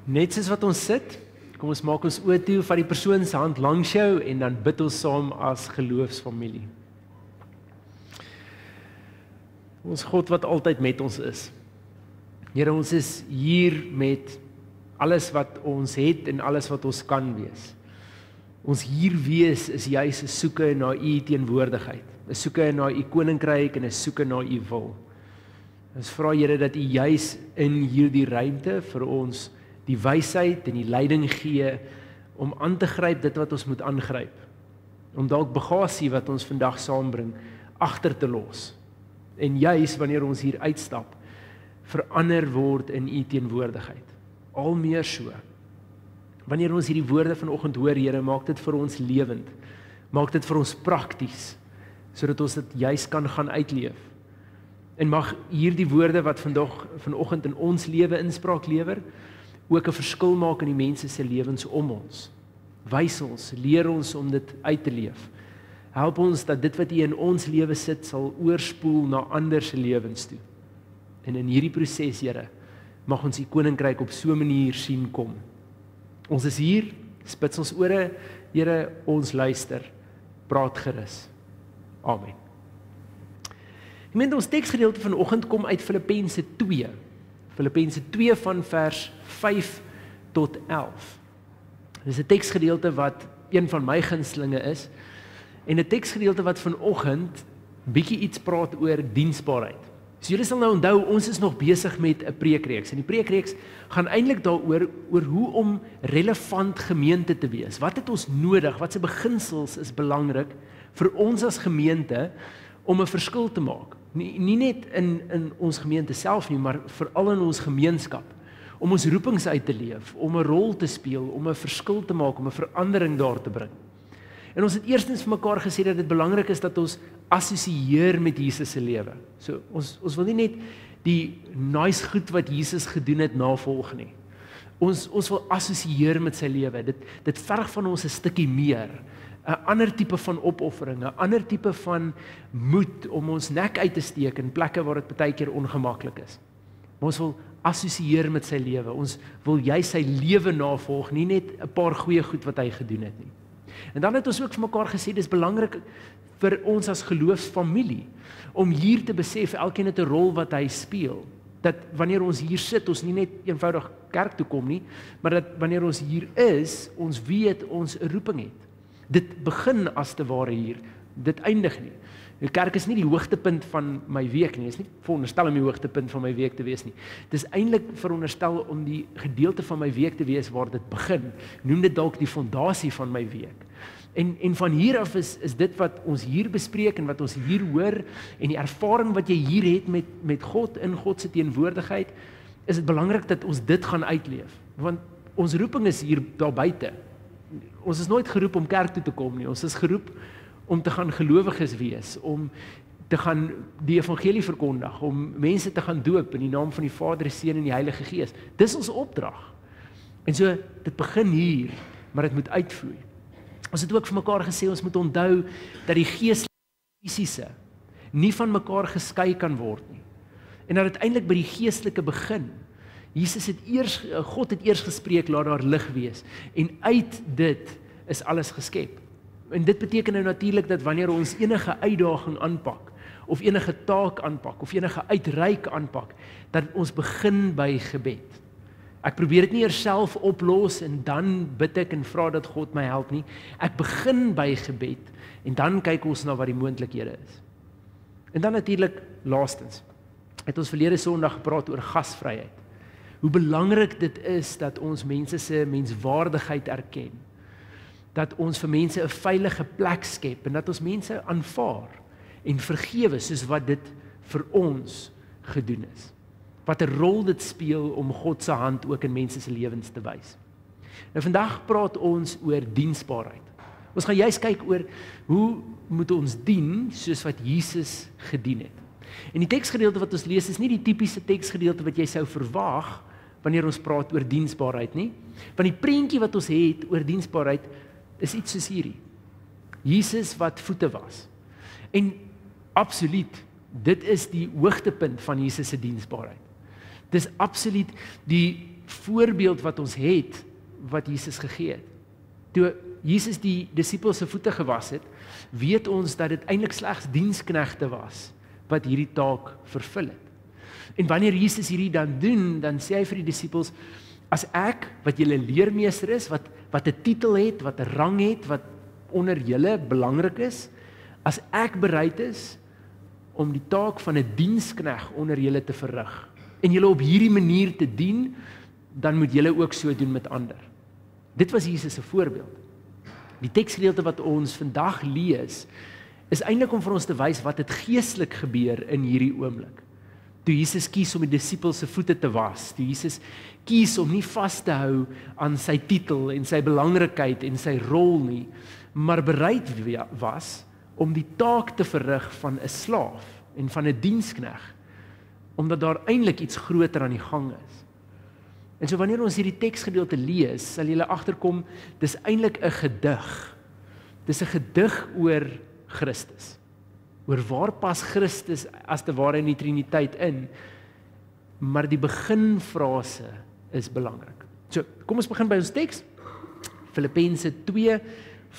Net soos wat ons sit, kom ons maak ons oë toe, vat die persoon se hand langs jou en dan bid ons saam as geloofsfamilie. Ons God wat altyd met ons is. Here, ons is hier met alles wat ons het en alles wat ons kan wees. Ons hier wees is juis 'n soeke na u teenwoordigheid, 'n soeke na u koninkryk en 'n soeke na u wil. Ons vra Here dat u juis in hierdie ruimte vir ons die wysheid en die leiding gee om aan te gryp dit wat ons moet aangryp. Om dalk bagasie wat ons vandag saambring agter te los. En juis wanneer ons hier uitstap, verander word in u teenwoordigheid. Al meer so. Wanneer ons hierdie woorde vanoggend hoor, Here, maak dit vir ons lewend. Maak dit vir ons prakties, sodat ons dit juis kan gaan uitleef. En mag hierdie woorde wat vanoggend in ons lewe inspraak lewer, ook 'n verskil maak in die mense se lewens om ons. Wys ons, leer ons om dit uit te leef. Help ons dat dit wat U in ons lewe sit, sal oorspoel na ander se lewens toe. En in hierdie proses, Here, mag ons U koninkryk op so 'n manier sien kom. Ons is hier, spits ons ore, Here, ons luister, praat gerus. Amen. Ons teksgedeelte vanoggend kom uit Filippense 2. Filippense 2 van vers 5 tot 11. Dit is 'n teksgedeelte wat een van my gunstelinge is, en 'n teksgedeelte wat vanoggend bietjie iets praat oor diensbaarheid. So julle sal nou onthou, ons is nog besig met 'n preekreeks, en die preekreeks gaan eintlik daaroor hoe om relevant gemeente te wees. Wat het ons nodig? Wat se beginsels is belangrik vir ons as gemeente om 'n verskil te maak? Nie net in ons gemeente self nie, maar veral in ons gemeenskap. Om ons roepings uit te leef, om 'n rol te speel, om 'n verskil te maak, om 'n verandering daar te bring. En ons het eerstens vir mekaar gesê dat dit belangrik is dat ons assosieer met Jesus se lewe. So ons wil nie net die nice goed wat Jesus gedoen het navolg nie. Ons wil assosieer met sy lewe. Dit verg van ons 'n stukkie meer. 'n ander tipe van opoffering, 'n ander tipe van moed om ons nek uit te steek in plekke waar dit baie keer ongemaklik is. Maar ons wil assosieer met sy lewe. Ons wil jy sy lewe navolg, nie net 'n paar goeie goed wat hy gedoen het nie. En dan het ons ook vir mekaar gesê, dis belangrik vir ons as geloofsfamilie om hier te besef, elkeen het 'n rol wat hy speel. Dat wanneer ons hier sit, ons nie net eenvoudig kerk toe kom nie, maar dat wanneer ons hier is, ons weet ons 'n roeping het. Dit begin as te ware hier, dit eindig nie. Die kerk is nie die hoogtepunt van my week nie, dit is nie veronderstel om die hoogtepunt van my week te wees nie. Dit is eintlik veronderstel om die gedeelte van my week te wees waar dit begin. Noem dit dalk die fondasie van my week. En van hier af is dit wat ons hier bespreek en wat ons hier hoor, en die ervaring wat jy hier het met God in God se teenwoordigheid, is dit belangrik dat ons dit gaan uitleef. Want ons roeping is hier daar buite. Ons is nooit geroep om kerk toe te kom nie. Ons is geroep om te gaan gelowiges wees, om te gaan die evangelie verkondig, om mense te gaan doop in die naam van die Vader, die Seun en die Heilige Gees. Dis ons opdrag. En so, dit begin hier, maar dit moet uitvloei. Ons het ook vir mekaar gesê, ons moet onthou dat die geestelike en fisiese nie van mekaar geskei kan word nie. En dat dit eintlik by die geestelike begin. God het eers gespreek, laat daar lig wees. En uit dit is alles geskep. En dit beteken nou natuurlik dat wanneer ons enige uitdaging aanpak, of enige taak aanpak, of enige uitreik aanpak, dat ons begin by gebed. Ek probeer dit nie eers self oplos en dan bid ek en vra dat God my help nie. Ek begin by gebed en dan kyk ons na wat die moontlikhede is. En dan natuurlik laastens, het ons verlede Sondag gepraat oor gasvryheid. Hoe belangrik dit is dat ons mense se menswaardigheid erken. Dat ons vir mense 'n veilige plek skep en dat ons mense aanvaar en vergewe soos wat dit vir ons gedoen is. Wat 'n rol dit speel om God se hand ook in mense se lewens te wys. Nou vandag praat ons oor diensbaarheid. Ons gaan juist kyk oor hoe moet ons dien soos wat Jesus gedien het. En die teksgedeelte wat ons lees is nie die tipiese teksgedeelte wat jy sou verwag wanneer ons praat oor diensbaarheid nie. Want die prentjie wat ons het oor diensbaarheid is iets soos hierdie. Jesus wat voete was. En absoluut, dit is die hoogtepunt van Jesus se diensbaarheid. Dis absoluut die voorbeeld wat ons het, wat Jesus gegee het. Toe Jesus die disippels se voete gewas het, weet ons dat dit eintlik slegs diensknegte was wat hierdie taak vervul het. En wanneer Jesus hierdie dan doen, dan sê hy vir die disippels, as ek, wat julle leermeester is, wat 'n titel het, wat 'n rang het, wat onder julle belangrik is, as ek bereid is om die taak van 'n dienskneg onder julle te verrig, en julle op hierdie manier te dien, dan moet julle ook so doen met ander. Dit was Jesus se voorbeeld. Die teksgedeelte wat ons vandag lees, is eintlik om vir ons te wys wat het geestelik gebeur in hierdie oomblik. Toe Jesus kies om die disippels se voete te was, toe Jesus kies om nie vas te hou aan sy titel en sy belangrikheid en sy rol nie, maar bereid was om die taak te verrig van 'n slaaf en van 'n dienskneg, omdat daar eintlik iets groter aan die gang is. En so wanneer ons hierdie teksgedeelte lees, sal julle agterkom, dis eintlik 'n gedig. Dis 'n gedig oor Christus. Oor waar pas Christus as te ware in die Triniteit in, maar die beginfrase is belangrik. So, kom ons begin by ons teks. Filippense 2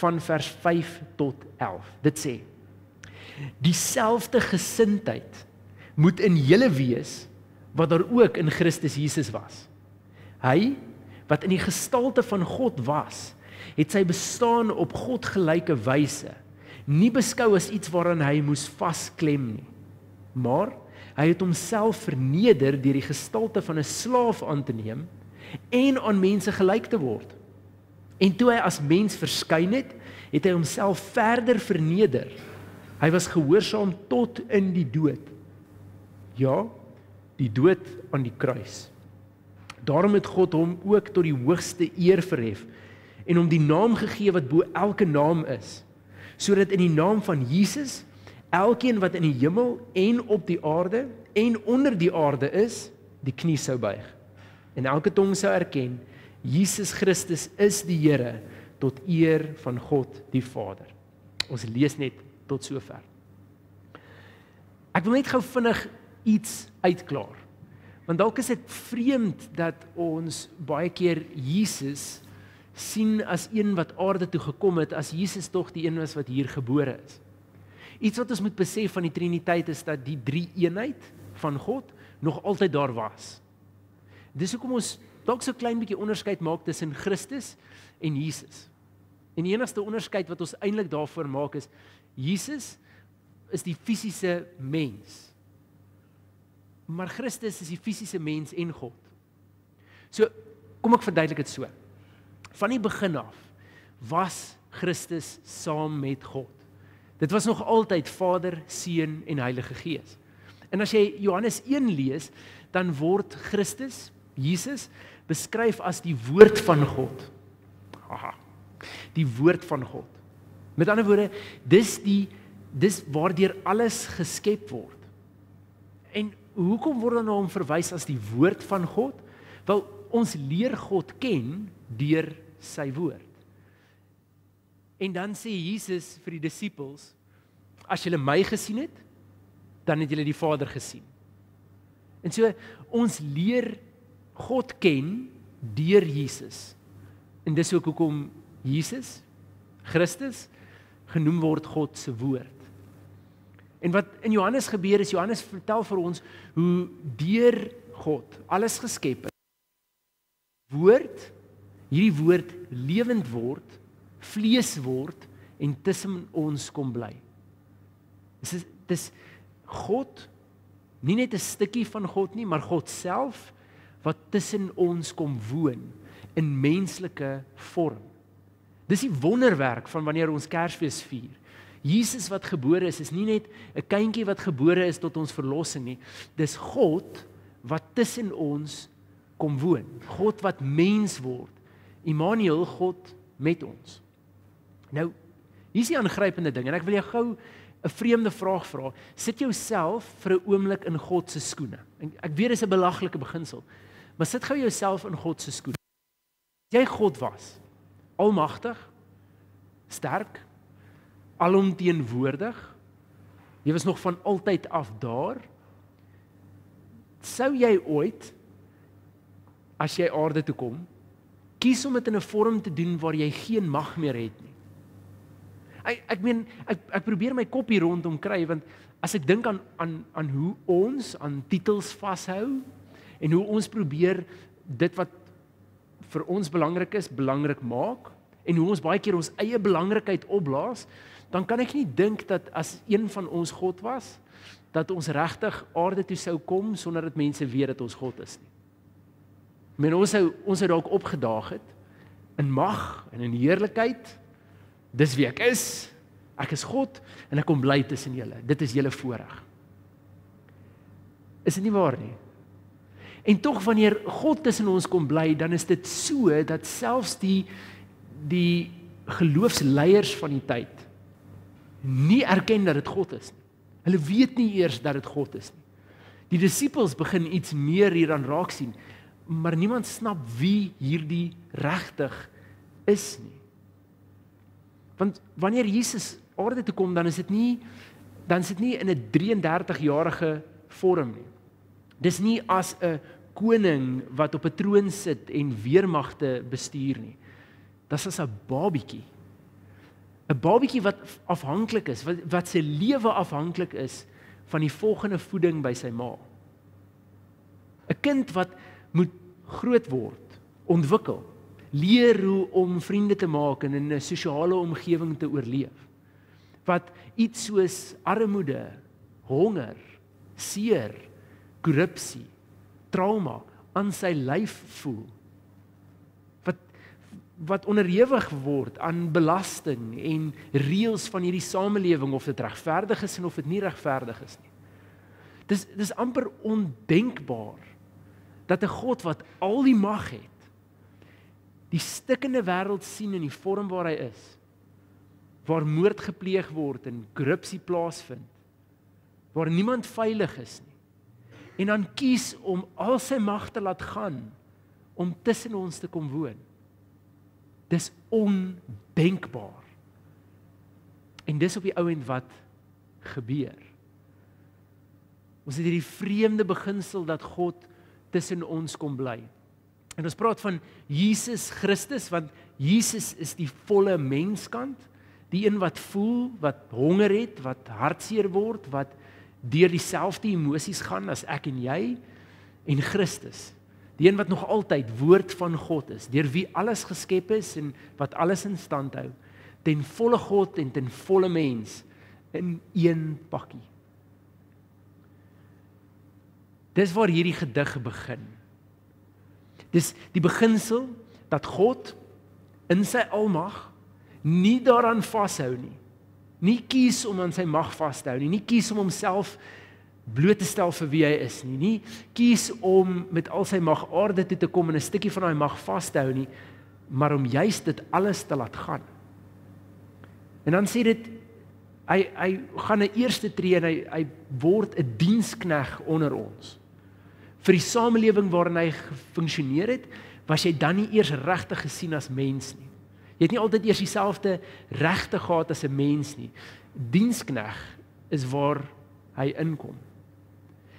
van vers 5 tot 11. Dit sê: dieselfde gesindheid moet in julle wees wat daar ook in Christus Jesus was. Hy, wat in die gestalte van God was, het sy bestaan op God gelyke wyse nie beskou as iets waaraan hy moes vasklem nie, maar hy het homself verneder deur die gestalte van 'n slaaf aan te neem en aan mense gelyk te word. En toe hy as mens verskyn het, het hy homself verder verneder. Hy was gehoorsaam tot in die dood. Ja, die dood aan die kruis. Daarom het God hom ook tot die hoogste eer verhef en hom die naam gegee wat bo elke naam is, sodat in die naam van Jesus elkeen wat in die hemel en op die aarde en onder die aarde is, die knie sou buig en elke tong sou erken, Jesus Christus is die Here tot eer van God die Vader. Ons lees net tot sover. Ek wil net gou vinnig iets uitklaar. Want dalk is dit vreemd dat ons baie keer Jesus sien as een wat aarde toe gekom het, as Jesus tog die een was wat hier gebore is. Iets wat ons moet besef van die Triniteit is dat die drie eenheid van God nog altyd daar was. Dis hoekom ons dalk so klein bietjie onderskeid maak tussen Christus en Jesus. En die enigste onderskeid wat ons eintlik daarvoor maak is, Jesus is die fisiese mens. Maar Christus is die fisiese mens en God. So, kom ek verduidelik dit so. Van die begin af was Christus saam met God. Dit was nog altyd Vader, Seun en Heilige Gees. En as jy Johannes 1 lees, dan word Christus, Jesus, beskryf as die woord van God. Aha. Die woord van God. Met ander woorde, dis waardeur alles geskep word. En hoekom word dan hom verwys as die woord van God? Wel, ons leer God ken deur sy woord. En dan sê Jesus vir die disippels, as julle my gesien het, dan het julle die Vader gesien. En so, ons leer God ken deur Jesus. En dis ook hoekom Jesus, Christus, genoem word God se woord. En wat in Johannes gebeur is, Johannes vertel vir ons hoe deur God alles geskep het. Hierdie woord lewend word, vlees word en tussen ons kom bly. Dis God, nie net 'n stukkie van God nie, maar God self wat tussen ons kom woon in menslike vorm. Dis die wonderwerk van wanneer ons Kersfees vier. Jesus wat gebore is nie net 'n kindjie wat gebore is tot ons verlossing nie. Dis God wat tussen ons kom woon. God wat mens word. Immanuel, God met ons. Nou, hier is die aangrypende ding en ek wil jou gou 'n vreemde vraag vra. Sit jouself vir 'n oomblik in God se skoene. En ek weet dis 'n belaglike beginsel, maar sit gou jouself in God se skoene. As jy God was, almagtig, sterk, alomteenwoordig, jy was nog van altyd af daar, sou jy ooit as jy aarde toe kom, kies om dit in 'n vorm te doen waar jy geen mag meer het nie. Ek probeer my kop hier rondom kry, want as ek dink aan hoe ons aan titels vashou, en hoe ons probeer dit wat vir ons belangrik is, belangrik maak, en hoe ons baie keer ons eie belangrikheid opblaas, dan kan ek nie dink dat as een van ons God was, dat ons regtig aarde toe sou kom, sonder dat mense weet dat ons God is nie. Men ons sou dalk opgedaag het, in mag en in heerlikheid, dis wie ek is God, en ek kom bly tussen julle, dit is julle voorreg. Is dit nie waar nie? En tog wanneer God tussen ons kom bly, dan is dit so, dat selfs die geloofsleiers van die tyd, nie erken dat dit God is nie. Hulle weet nie eers dat dit God is nie. Die disippels begin iets meer hieraan raak sien, maar niemand snap wie hierdie regtig is nie. Want wanneer Jesus aarde toe kom, dan is dit nie in 'n 33-jarige vorm nie. Dis nie as 'n koning wat op 'n troon sit en weermagte bestuur nie. Dis as 'n babietjie. 'n Babietjie wat afhanklik is, wat sy lewe afhanklik is van die volgende voeding by sy ma. 'n Kind wat moet groot word, ontwikkel, leer hoe om vriende te maak en in 'n sosiale omgewing te oorleef. Wat iets soos armoede, honger, seer, korrupsie, trauma aan sy lyf voel. Wat onderhewig word aan belasting en reëls van hierdie samelewing, of dit regverdig is en of dit nie regverdig is nie. Dis amper ondenkbaar dat 'n God wat al die mag het, die stikkende wêreld sien in die vorm waar hy is, waar moord gepleeg word en korrupsie plaasvind, waar niemand veilig is nie, en dan kies om al sy mag te laat gaan, om tussen ons te kom woon. Dis ondenkbaar. En dis op die ou end wat gebeur. Ons het hierdie vreemde beginsel dat God tussen ons kom bly. En ons praat van Jesus Christus, want Jesus is die volle menskant, die een wat voel, wat honger het, wat hartseer word, wat deur dieselfde emosies gaan as ek en jy, en Christus, die een wat nog altyd woord van God is, deur wie alles geskep is en wat alles in stand hou, ten volle God en ten volle mens, in een pakkie. Dis waar hierdie gedig begin. Dis die beginsel dat God in sy almag nie daaraan vashou nie kies om aan sy mag vas te hou nie kies om homself bloot te stel vir wie hy is nie kies om met al sy mag aarde toe te kom en 'n stukkie van daai mag vas te hou nie, maar om juist dit alles te laat gaan. En dan sê dit, hy gaan 'n eerste tree en hy word 'n dienskneg onder ons. Vir die samelewing waarin hy gefunksioneer het, was jy dan nie eers regtig gesien as mens nie. Jy het nie altyd eers dieselfde regte gehad as 'n mens nie. Dienskneg is waar hy inkom.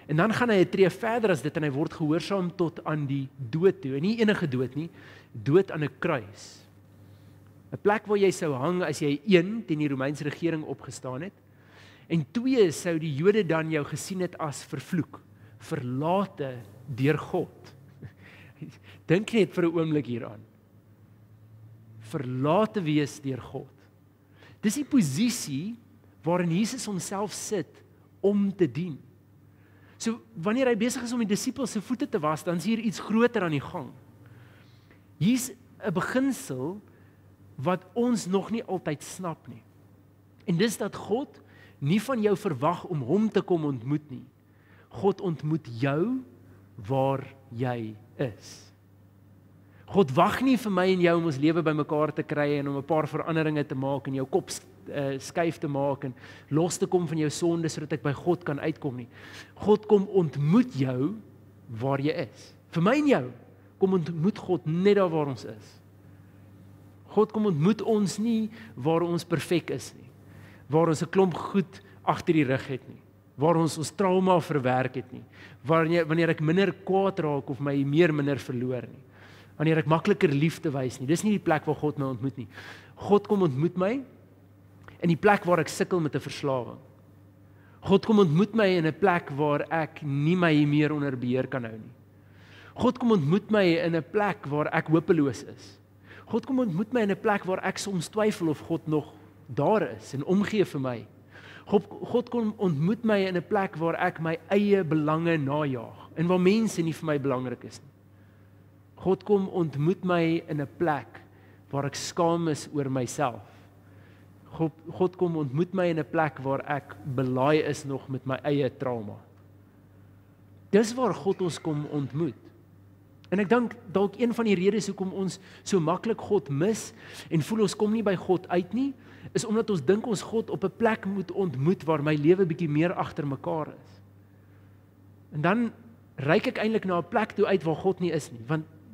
En dan gaan hy 'n tree verder as dit en hy word gehoorsaam tot aan die dood toe. En nie enige dood nie, dood aan 'n kruis. 'n Plek waar jy sou hang as jy 1 teen die Romeinse regering opgestaan het. En 2 sou die Jode dan jou gesien het as vervloek, verlate deur God. Dink net vir 'n oomblik hieraan. Verlate wees deur God. Dis die posisie waarin Jesus homself sit om te dien. So wanneer hy besig is om die disippels se voete te was, dan is hier iets groter aan die gang. Hier's 'n beginsel wat ons nog nie altyd snap nie. En dis dat God nie van jou verwag om hom te kom ontmoet nie. God ontmoet jou waar jy is. God wag nie vir my en jou om ons lewe bymekaar te kry en om 'n paar veranderinge te maak en jou kop skuif te maak en los te kom van jou sonde sodat ek by God kan uitkom nie. God kom ontmoet jou waar jy is. Vir my en jou kom ontmoet God net daar waar ons is. God kom ontmoet ons nie waar ons perfek is nie. Waar ons 'n klomp goed agter die rug het nie. waar ons trauma verwerk het nie. Wanneer ek minder kwaad raak of my minder verloor nie. Wanneer ek makliker liefde wys nie. Dis nie die plek waar God my ontmoet nie. God kom ontmoet my in die plek waar ek sukkel met 'n verslawing. God kom ontmoet my in 'n plek waar ek nie my meer onder beheer kan hou nie. God kom ontmoet my in 'n plek waar ek hopeloos is. God kom ontmoet my in 'n plek waar ek soms twyfel of God nog daar is en omgee vir my. God kom ontmoet my in 'n plek waar ek my eie belange najaag en waar mense nie vir my belangrik is nie. God kom ontmoet my in 'n plek waar ek skaam is oor myself. God kom ontmoet my in 'n plek waar ek belaai is nog met my eie trauma. Dis waar God ons kom ontmoet. En ek dink dalk een van die redes hoekom ons so maklik God mis en voel ons kom nie by God uit nie, is omdat ons dink ons God op 'n plek moet ontmoet waar my lewe bietjie meer agter mekaar is. En dan reik ek eintlik na 'n plek toe uit waar God nie is nie,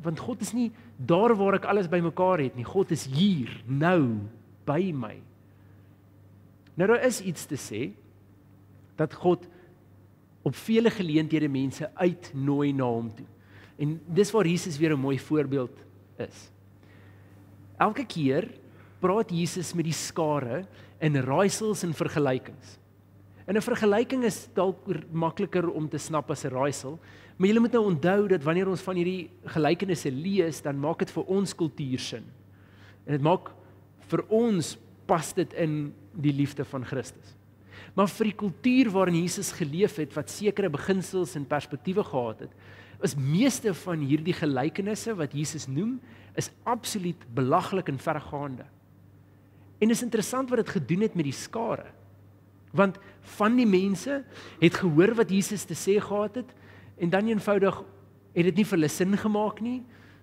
want God is nie daar waar ek alles bymekaar het nie. God is hier, nou, by my. Nou daar is iets te sê dat God op vele geleenthede mense uitnooi na hom toe. En dis waar Jesus weer 'n mooi voorbeeld is. Elke keer praat Jesus met die skare in raaisels en vergelykings. En 'n vergelyking is dalk makliker om te snap as 'n raaisel, maar jy moet nou onthou dat wanneer ons van hierdie gelykenisse lees, dan maak dit vir ons kultuur sin. En dit maak vir ons pas dit in die liefde van Christus. Maar vir die kultuur waarin Jesus geleef het, wat sekere beginsels en perspektiewe gehad het, is meeste van hierdie gelykenisse wat Jesus noem, is absoluut belaglik en vergaande. En is interessant wat dit gedoen het met die skare. Want van die mense het gehoor wat Jesus te sê gehad het, en dan eenvoudig het dit nie vir hulle sin gemaak nie,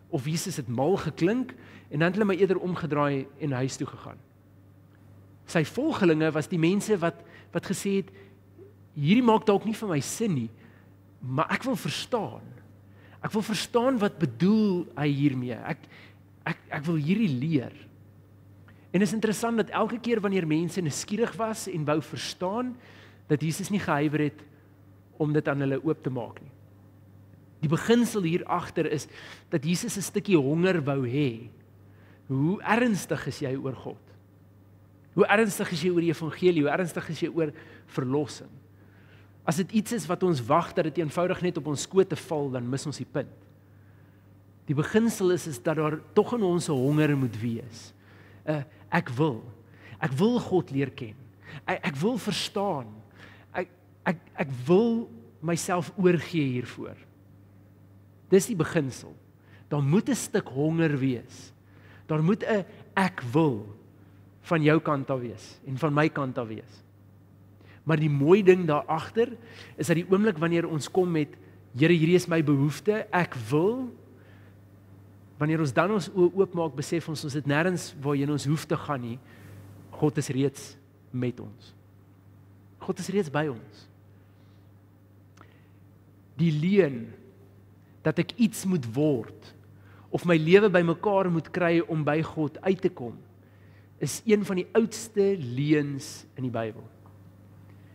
of Jesus het mal geklink, en dan het hulle maar eerder omgedraai en huis toe gegaan. Sy volgelinge was die mense wat gesê het, hierdie maak dalk nie vir my sin nie, maar ek wil verstaan. Ek wil verstaan wat bedoel hy hiermee. Ek wil hierdie leer. En is interessant dat elke keer wanneer mense nuuskierig was en wou verstaan, dat Jesus nie gehuiwer het om dit aan hulle oop te maak nie. Die beginsel hier agter is dat Jesus 'n stukkie honger wou hê. Hoe ernstig is jy oor God? Hoe ernstig is jy oor die evangelie? Hoe ernstig is jy oor verlossing? As dit iets is wat ons wag dat dit eenvoudig net op ons skote val, dan mis ons die punt. Die beginsel is dat daar tog in ons 'n honger moet wees. Ek wil God leer ken. Ek wil verstaan. Ek wil myself oorgee hiervoor. Dis die beginsel. Daar moet 'n stuk honger wees. Daar moet 'n ek wil van jou kant af wees en van my kant af wees. Maar die mooi ding daar agter is dat die oomblik wanneer ons kom met Here, hierdie is my behoefte, ek wil, wanneer ons dan ons oë oopmaak, besef ons het nêrens waarheen ons hoef te gaan nie. God is reeds met ons. God is reeds by ons. Die leuen dat ek iets moet word of my lewe bymekaar moet kry om by God uit te kom, is een van die oudste leuns in die Bybel.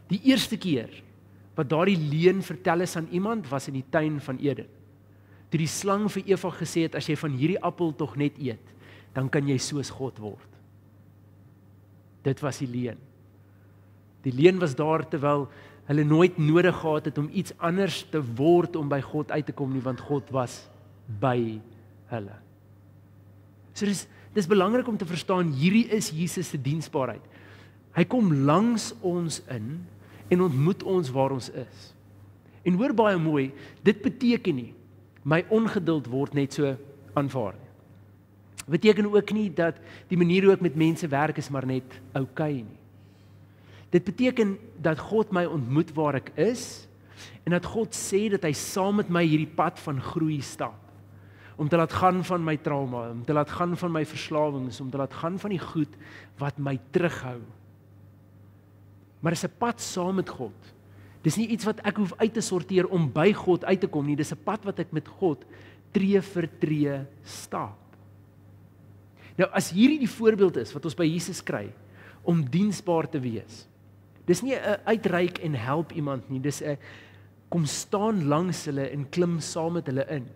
Die eerste keer wat daardie leuen vertel is aan iemand, was in die tuin van Eden. Toe die slang vir Eva gesê het, as jy van hierdie appel tog net eet, dan kan jy soos God word. Dit was die leuen. Die leuen was daar terwyl hulle nooit nodig gehad het om iets anders te word om by God uit te kom nie, want God was by hulle. So dis belangrik om te verstaan, hierdie is Jesus se diensbaarheid. Hy kom langs ons in en ontmoet ons waar ons is. En hoor baie mooi, dit beteken nie, my ongeduld word net so aanvaar nie. Beteken ook nie dat die manier hoe ek met mense werk is maar net okay nie. Dit beteken dat God my ontmoet waar ek is en dat God sê dat hy saam met my hierdie pad van groei stap. Om te laat gaan van my trauma, om te laat gaan van my verslawings, om te laat gaan van die goed wat my terughou. Maar dis 'n pad saam met God. Dis nie iets wat ek hoef uit te sorteer om by God uit te kom nie, dis 'n pad wat ek met God tree vir tree stap. Nou as hierdie die voorbeeld is wat ons by Jesus kry om diensbaar te wees, Dis nie 'n uitreik en help iemand nie, dis 'n kom staan langs hulle en klim saam met hulle in.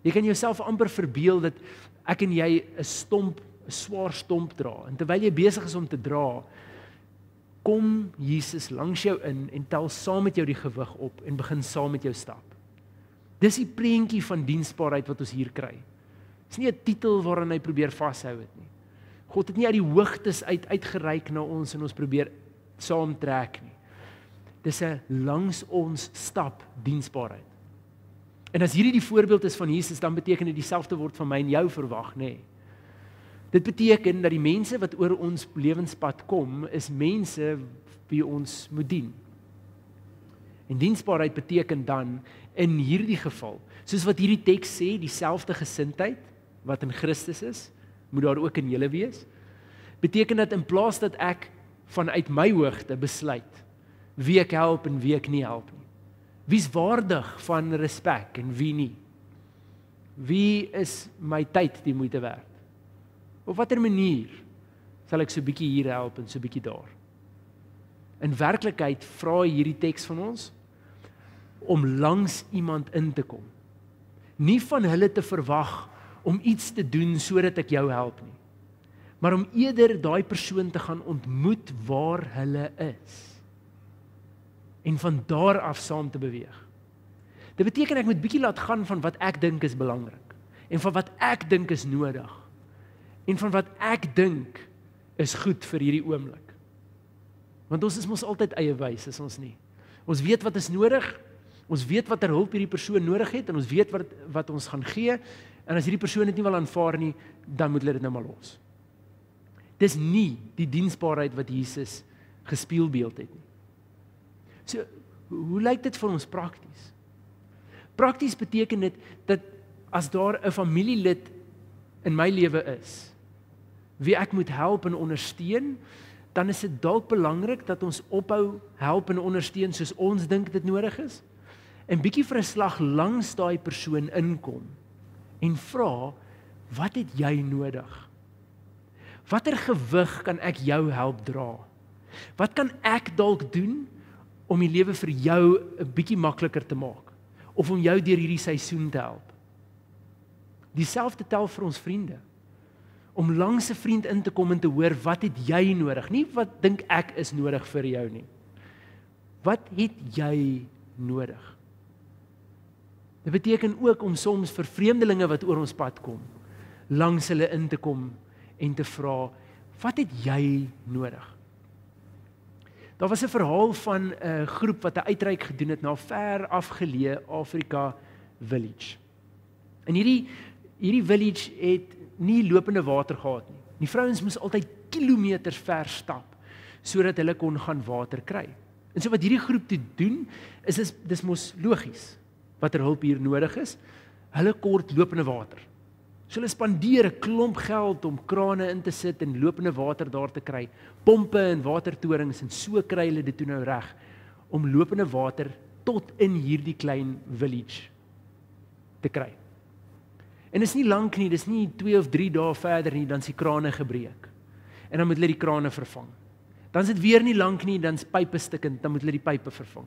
Jy kan jouself amper verbeel dat ek en jy 'n swaar stomp dra, en terwyl jy besig is om te dra, kom Jesus langs jou in en tel saam met jou die gewig op en begin saam met jou stap. Dis die prentjie van diensbaarheid wat ons hier kry. Dis nie 'n titel waaraan hy probeer vashou het nie. God het nie uit die hoogtes uitgereik na ons en ons probeer saamtrek nie. Dis 'n langs ons stap diensbaarheid. En as hierdie die voorbeeld is van Jesus, dan beteken dit dieselfde word van my en jou verwag, nê? Dit beteken dat die mense wat oor ons lewenspad kom, is mense wie ons moet dien. En diensbaarheid beteken dan in hierdie geval, soos wat hierdie teks sê, dieselfde gesindheid wat in Christus is, moet daar ook in julle wees. Beteken dat in plaas dat ek vanuit my hoogte besluit wie ek help en wie ek nie help nie. Wie's waardig van respek en wie nie? Wie is my tyd die moeite werd? Op watter manier sal ek so bietjie hier help en so bietjie daar? In werklikheid vra hierdie teks van ons om langs iemand in te kom. Nie van hulle te verwag om iets te doen sodat ek jou help nie, maar om eerder daai persoon te gaan ontmoet waar hulle is en van daar af saam te beweeg. Dit beteken ek moet bietjie laat gaan van wat ek dink is belangrik en van wat ek dink is nodig en van wat ek dink is goed vir hierdie oomblik. Want ons is mos altyd eie wys, is ons nie. Ons weet wat is nodig, ons weet watter hulp hierdie persoon nodig het en ons weet wat ons gaan gee, en as hierdie persoon dit nie wil aanvaar nie, dan moet hulle dit nou maar los. Dis nie die diensbaarheid wat Jesus gespieelbeeld het nie. So, hoe lyk dit vir ons prakties? Prakties beteken dit dat as daar 'n familielid in my lewe is, wie ek moet help en ondersteun, dan is dit dalk belangrik dat ons ophou help en ondersteun soos ons dink dit nodig is, en bietjie vir 'n slag langs daai persoon inkom en vra, wat het jy nodig? Watter gewig kan ek jou help dra? Wat kan ek dalk doen om die lewe vir jou 'n bietjie makliker te maak, of om jou deur hierdie seisoen te help? Dieselfde tel vir ons vriende. Om langs 'n vriend in te kom en te hoor, wat het jy nodig? Nie wat dink ek is nodig vir jou nie. Wat het jy nodig? Dit beteken ook om soms vir vreemdelinge wat oor ons pad kom, langs hulle in te kom en te vra, wat het jy nodig? Daar was 'n verhaal van 'n groep wat 'n uitreik gedoen het na ver afgeleë Afrika village. En hierdie village het nie lopende water gehad nie. Die vrouens moes altyd kilometers ver stap sodat hulle kon gaan water kry. En so wat hierdie groep te doen is dis mos logies. Watter hulp hier nodig is, hulle kort lopende water. So hulle spandeer 'n klomp geld om krane in te sit en lopende water daar te kry, pompe en watertorings, en so kry hulle dit toe nou reg om lopende water tot in hierdie klein village te kry. En dis nie lank nie, dis nie 2 of 3 dae verder nie, dan is die krane gebreek. En dan moet hulle die krane vervang. Dan is dit weer nie lank nie, dan is pype stikkend, dan moet hulle die pype vervang.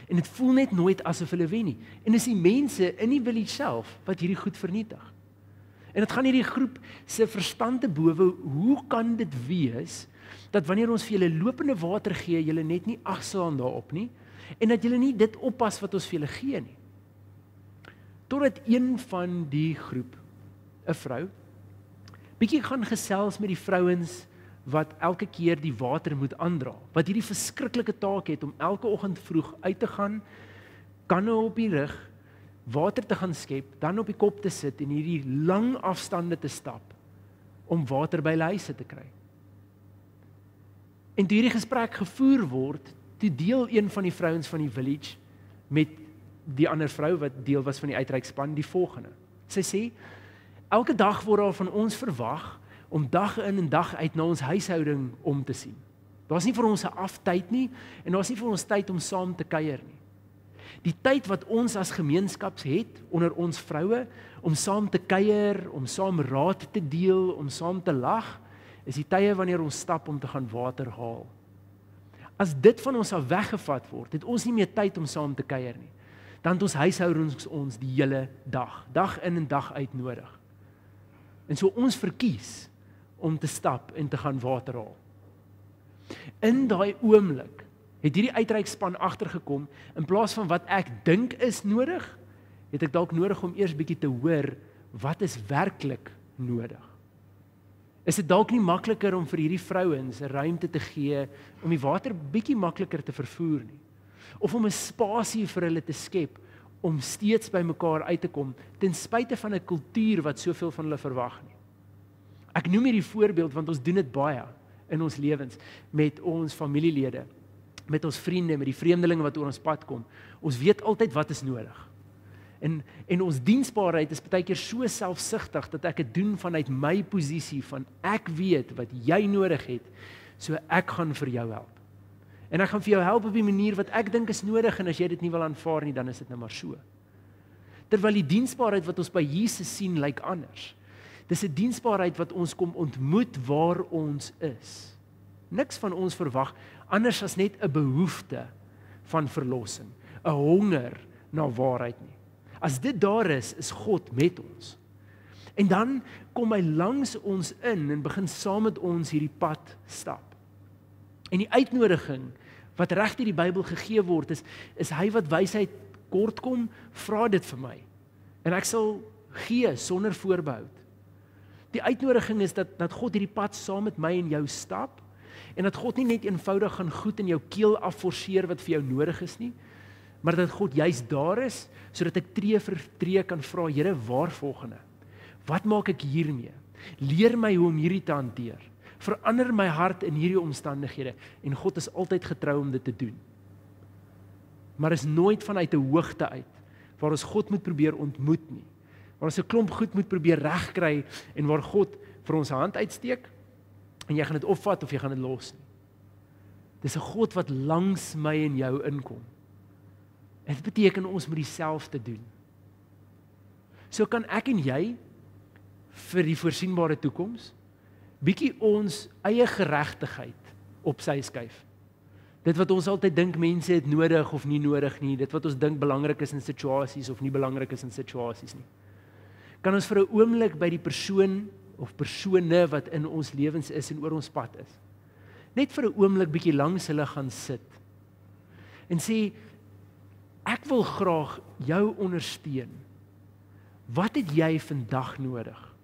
En dit voel net nooit asof hulle wen nie. En dis die mense in die village self wat hierdie goed vernietig. En dit gaan hierdie groep se verstand te bowe, hoe kan dit wees dat wanneer ons vir julle lopende water gee, julle net nie agslaan daarop nie, en dat julle nie dit oppas wat ons vir julle gee nie. Totdat een van die groep, 'n vrou, bietjie gaan gesels met die vrouens wat elke keer die water moet aandra, wat hierdie verskriklike taak het om elke oggend vroeg uit te gaan, kanne op die rug, water te gaan skep, dan op die kop te sit en hierdie lang afstande te stap om water by hulle huise te kry. En toe hierdie gesprek gevoer word, toe deel een van die vrouens van die village met die ander vrou wat deel was van die uitreikspan die volgende. Sy sê, elke dag word daar van ons verwag om dag in en dag uit na ons huishouding om te sien. Daar's nie vir ons 'n aftyd nie, en daar's nie vir ons tyd om saam te kuier nie. Die tyd wat ons as gemeenskaps het onder ons vroue om saam te kuier, om saam raad te deel, om saam te lag, is die tye wanneer ons stap om te gaan water haal. As dit van ons af weggevat word, het ons nie meer tyd om saam te kuier nie. Dan het ons huishoudings ons die hele dag in en dag uit nodig. En so ons verkies om te stap en te gaan water haal. In daai oomblik het hierdie uitreikspan agtergekom, in plaas van wat ek dink is nodig, het ek dalk nodig om eers bietjie te hoor, wat is werklik nodig? Is dit dalk nie makliker om vir hierdie vrouens 'n ruimte te gee, om die water bietjie makliker te vervoer nie? Of om 'n spasie vir hulle te skep, om steeds by mekaar uit te kom, ten spyte van 'n kultuur wat soveel van hulle verwag nie. Ek noem hierdie voorbeeld, want ons doen dit baie in ons lewens, met ons familielede, met ons vriende, met die vreemdelinge wat oor ons pad kom. Ons weet altyd wat is nodig. En ons diensbaarheid is baie keer so selfsugtig, dat ek dit doen vanuit my posisie, van ek weet wat jy nodig het, so ek gaan vir jou help. En ek gaan vir jou help op die manier wat ek dink is nodig, en as jy dit nie wil aanvaar nie, dan is dit nou maar so. Terwyl die diensbaarheid wat ons by Jesus sien, lyk anders. Dis 'n diensbaarheid wat ons kom ontmoet waar ons is. Niks van ons verwag anders as net 'n behoefte van verlossing, 'n honger na waarheid nie. As dit daar is God met ons. En dan kom hy langs ons in en begin saam met ons hierdie pad stap. En die uitnodiging wat reg deur die Bybel gegee word is hy wat wysheid kort kom, vra dit vir my. En ek sal gee sonder voorbehoud. Die uitnodiging is dat God hierdie pad saam met my en jou stap, en dat God nie net eenvoudig gaan goed in jou keel afforceer wat vir jou nodig is nie, maar dat God juist daar is, sodat ek tree vir tree kan vra, Here, waar volgende? Wat maak ek hiermee? Leer my hoe om hierdie te hanteer. Verander my hart in hierdie omstandighede, en God is altyd getrou om dit te doen. Maar is nooit vanuit 'n hoogte uit, waar ons God moet probeer ontmoet nie, waar ons 'n klomp goed moet probeer regkry, en waar God vir ons hand uitsteek, en jy gaan dit opvat of jy gaan dit los nie. Dis 'n God wat langs my en jou inkom. En dit beteken ons moet dieselfde doen. So kan ek en jy vir die voorsienbare toekoms bietjie ons eie geregtigheid op sy skuif. Dit wat ons altyd dink mense het nodig of nie nodig nie, dit wat ons dink belangrik is in situasies of nie belangrik is in situasies nie. Kan ons vir 'n oomblik by die persoon of persone wat in ons lewens is en oor ons pad is, net vir 'n oomblik bietjie langs hulle gaan sit en sê, ek wil graag jou ondersteun. Wat het jy vandag nodig?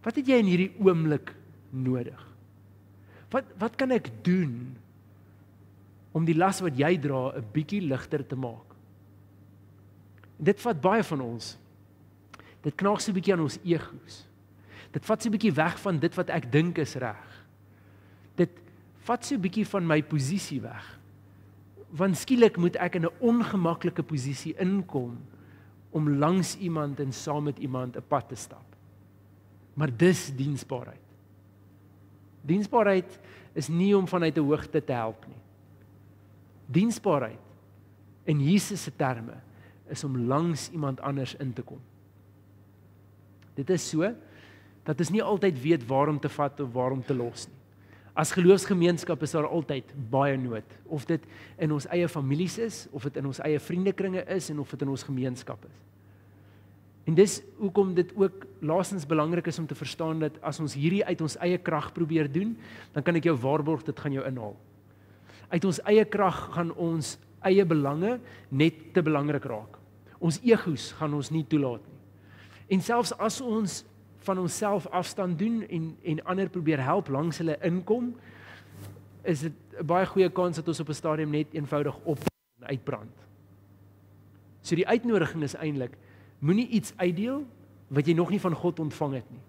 Wat het jy in hierdie oomblik nodig? Wat kan ek doen om die las wat jy dra 'n bietjie ligter te maak? En dit vat baie van ons. Dit knaag so 'n bietjie aan ons egos. Dit vat so 'n bietjie weg van dit wat ek dink is reg. Dit vat so 'n bietjie van my posisie weg. Want skielik moet ek in 'n ongemaklike posisie inkom om langs iemand en saam met iemand 'n pad te stap. Maar dis diensbaarheid. Diensbaarheid is nie om vanuit 'n hoogte te help nie. Diensbaarheid in Jesus se terme is om langs iemand anders in te kom. Dit is so dat ons nie altyd weet waar om te vat of waar om te los nie. As geloofsgemeenskap is daar altyd baie nood, of dit in ons eie families is, of dit in ons eie vriendekringe is, en of dit in ons gemeenskap is. En dis hoekom dit ook laastens belangrik is om te verstaan dat as ons hierdie uit ons eie krag probeer doen, dan kan ek jou waarborg, dit gaan jou inhaal. Uit ons eie krag gaan ons eie belange net te belangrik raak. Ons egos gaan ons nie toelaat nie. En selfs as ons van onsself afstand doen en ander probeer help langs hulle inkom, is dit 'n baie goeie kans dat ons op 'n stadium net eenvoudig op en uitbrand. So die uitnodiging is eintlik, moenie iets uitdeel wat jy nog nie van God ontvang het nie.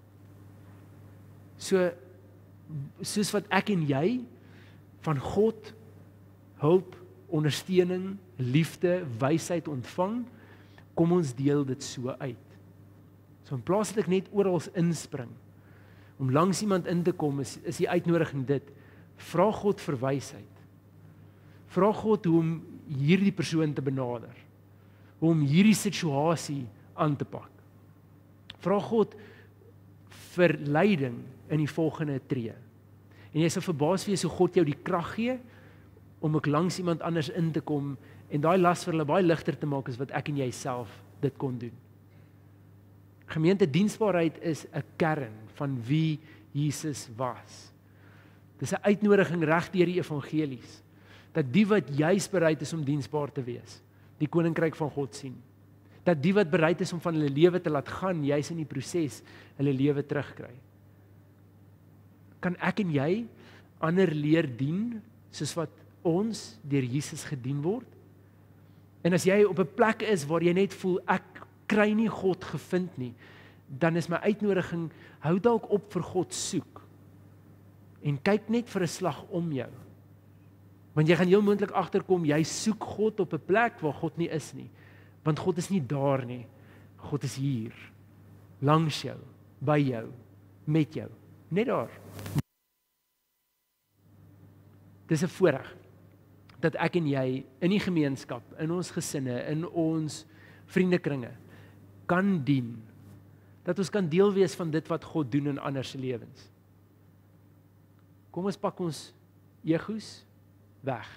Soos wat ek en jy van God hulp, ondersteuning, liefde, wysheid ontvang, kom ons deel dit so uit. So in plaas dat ek net oral inspring, om langs iemand in te kom, is die uitnodiging dit, vra God vir wysheid. Vra God hoe om hierdie persoon te benader, hoe om hierdie situasie aan te pak. Vra God vir leiding in die volgende tree. En jy sal verbaas wees hoe God jou die krag gee om ook langs iemand anders in te kom en daai las vir hulle baie ligter te maak as wat ek en jy self dit kon doen. Gemeentediensbaarheid is 'n kern van wie Jesus was. Dis 'n uitnodiging reg deur die evangelies, dat die wat juis bereid is om diensbaar te wees, die koninkryk van God sien. Dat die wat bereid is om van hulle lewe te laat gaan, juis in die proses hulle lewe terugkry. Kan ek en jy ander leer dien, soos wat ons deur Jesus gedien word? En as jy op 'n plek is waar jy net voel, ek kry nie God gevind nie, dan is my uitnodiging, hou dalk op vir God soek. En kyk net vir 'n slag om jou. Want jy gaan heel moontlik agterkom, jy soek God op 'n plek waar God nie is nie. Want God is nie daar nie. God is hier. Langs jou, by jou, met jou. Net daar. Dis 'n voorreg dat ek en jy in die gemeenskap, in ons gesinne, in ons vriendekringe kan dien. Dat ons kan deel wees van dit wat God doen in ander se lewens. Kom ons pak ons egos weg.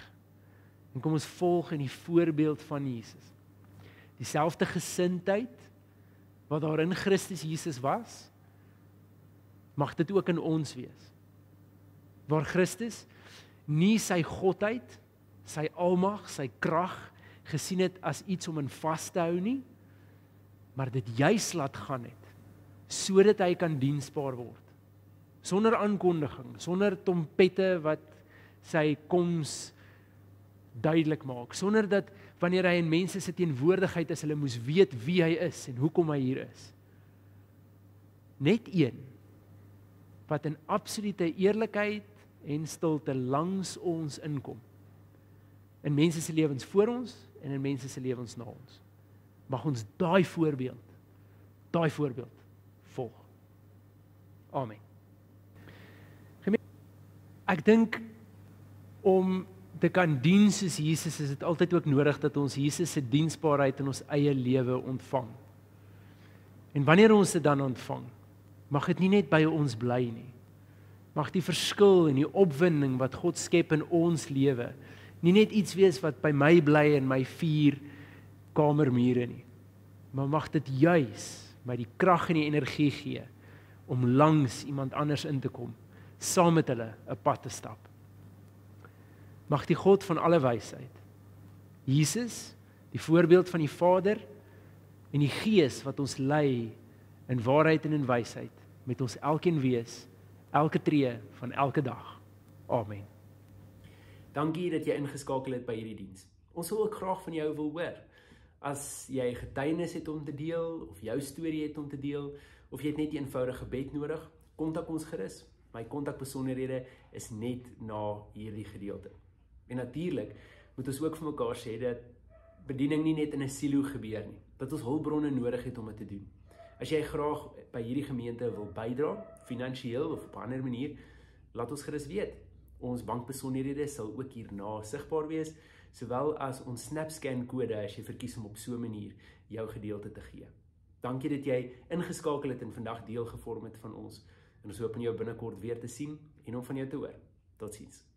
En kom ons volg in die voorbeeld van Jesus. Dieselfde gesindheid wat daar in Christus Jesus was, mag dit ook in ons wees. Waar Christus nie sy godheid, sy almag, sy krag gesien het as iets om in vas te hou nie, maar dit juis laat gaan het, sodat hy kan diensbaar word. Sonder aankondiging, sonder trompette wat sy koms duidelik maak, sonder dat wanneer hy in mense se teenwoordigheid is, hulle moes weet wie hy is en hoekom hy hier is. Net een wat in absolute eerlikheid en stilte langs ons inkom. In mense se lewens voor ons en in mense se lewens na ons. Mag ons daai voorbeeld volg. Amen. Ek dink om te kan dien soos Jesus, is dit altyd ook nodig dat ons Jesus se diensbaarheid in ons eie lewe ontvang. En wanneer ons dit dan ontvang, mag dit nie net by ons bly nie. Mag die verskil en die opwinding wat God skep in ons lewe, nie net iets wees wat by my bly in my 4 kamermure nie, maar mag dit juis my die krag en die energie gee om langs iemand anders in te kom, saam met hulle 'n pad te stap. Mag die God van alle wysheid, Jesus, die voorbeeld van die Vader en die Gees wat ons lei in waarheid en in wysheid, met ons elkeen wees, elke tree van elke dag. Amen. Dankie dat jy ingeskakel het by hierdie diens. Ons wil ook graag van jou wil hoor. As jy getuienis het om te deel, of jou storie het om te deel, of jy het net 'n eenvoudige gebed nodig, kontak ons gerus. My kontakbesonderhede is net na hierdie gedeelte. En natuurlik moet ons ook vir mekaar sê dat bediening nie net in 'n silo gebeur nie, dat ons hulpbronne nodig het om dit te doen. As jy graag by hierdie gemeente wil bydra, finansiëel of op 'n ander manier, laat ons gerus weet. Ons bankbesonderhede sal ook hierna sigbaar wees, sowel as ons SnapScan kode as jy verkies om op so 'n manier jou gedeelte te gee. Dankie dat jy ingeskakel het en vandag deel gevorm het van ons. En ons hoop om jou binnekort weer te sien en om van jou te hoor. Totsiens.